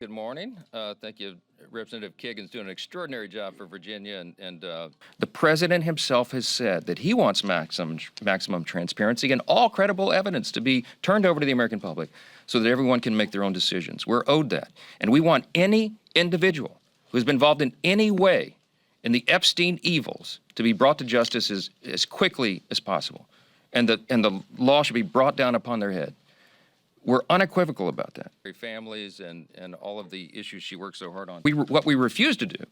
Good morning. Thank you. Representative Kagan's doing an extraordinary job for Virginia, and the president himself has said that he wants maximum transparency and all credible evidence to be turned over to the American public so that everyone can make their own decisions. We're owed that. And we want any individual who has been involved in any way in the Epstein evils to be brought to justice as quickly as possible. And the law should be brought down upon their head. We're unequivocal about that. Families and all of the issues she works so hard on. What we refuse to do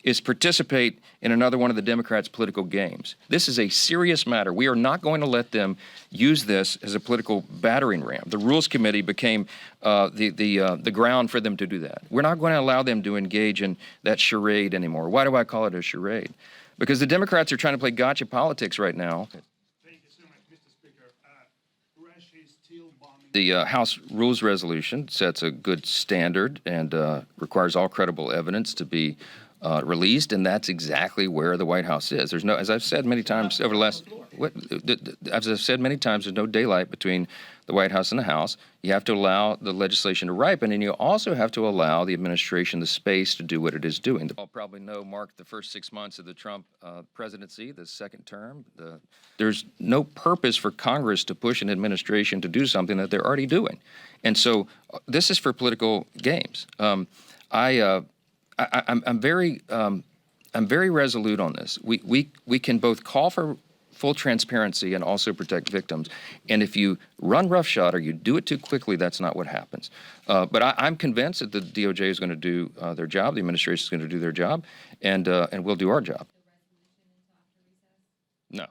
is participate in another one of the Democrats' political games. This is a serious matter. We are not going to let them use this as a political battering ram. The Rules Committee became the ground for them to do that. We're not going to allow them to engage in that charade anymore. Why do I call it a charade? Because the Democrats are trying to play gotcha politics right now. The House Rules Resolution sets a good standard and requires all credible evidence to be released, and that's exactly where the White House is. There's no, as I've said many times over the last, as I've said many times, there's no daylight between the White House and the House. You have to allow the legislation to ripen, and you also have to allow the administration the space to do what it is doing. You all probably know marked the first 6 months of the Trump presidency, the second term. There's no purpose for Congress to push an administration to do something that they're already doing. And so this is for political games. I'm very resolute on this. We can both call for full transparency and also protect victims. And if you run roughshod or you do it too quickly, that's not what happens. But I'm convinced that the DOJ is going to do their job, the administration is going to do their job, and we'll do our job. No.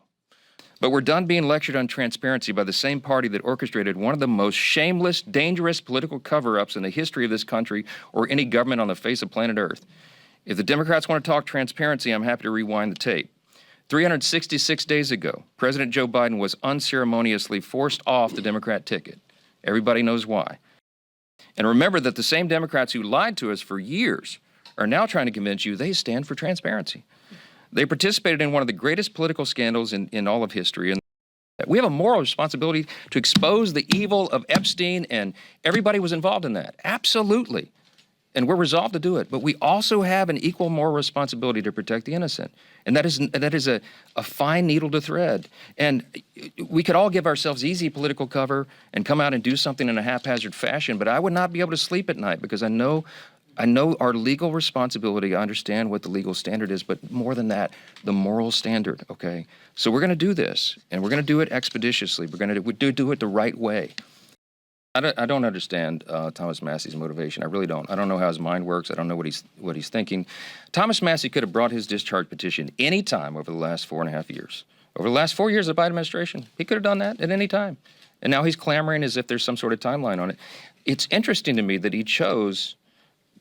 But we're done being lectured on transparency by the same party that orchestrated one of the most shameless, dangerous political cover-ups in the history of this country or any government on the face of planet Earth. If the Democrats want to talk transparency, I'm happy to rewind the tape. 366 days ago, President Joe Biden was unceremoniously forced off the Democrat ticket. Everybody knows why. And remember that the same Democrats who lied to us for years are now trying to convince you they stand for transparency. They participated in one of the greatest political scandals in all of history. And we have a moral responsibility to expose the evil of Epstein, and everybody was involved in that. Absolutely. And we're resolved to do it. But we also have an equal moral responsibility to protect the innocent. And that is a fine needle to thread. And we could all give ourselves easy political cover and come out and do something in a haphazard fashion, but I would not be able to sleep at night because I know our legal responsibility. I understand what the legal standard is, but more than that, the moral standard, okay? So we're going to do this, and we're going to do it expeditiously. We're going to do it the right way. I don't understand Thomas Massie's motivation. I really don't. I don't know how his mind works. I don't know what he's thinking. Thomas Massie could have brought his discharge petition any time over the last 4.5 years. Over the last 4 years of the Biden administration, he could have done that at any time. And now he's clamoring as if there's some sort of timeline on it. It's interesting to me that he chose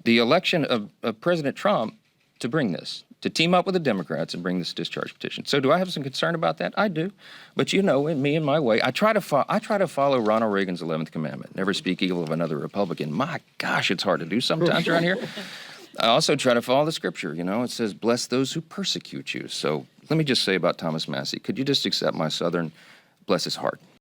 the election of President Trump to bring this, to team up with the Democrats and bring this discharge petition. So do I have some concern about that? I do. But you know, in me and my way, I try to follow Ronald Reagan's 11th commandment, never speak evil of another Republican. My gosh, it's hard to do sometimes around here. I also try to follow the scripture. You know, it says, bless those who persecute you. So let me just say about Thomas Massie, could you just accept my Southern, bless his heart?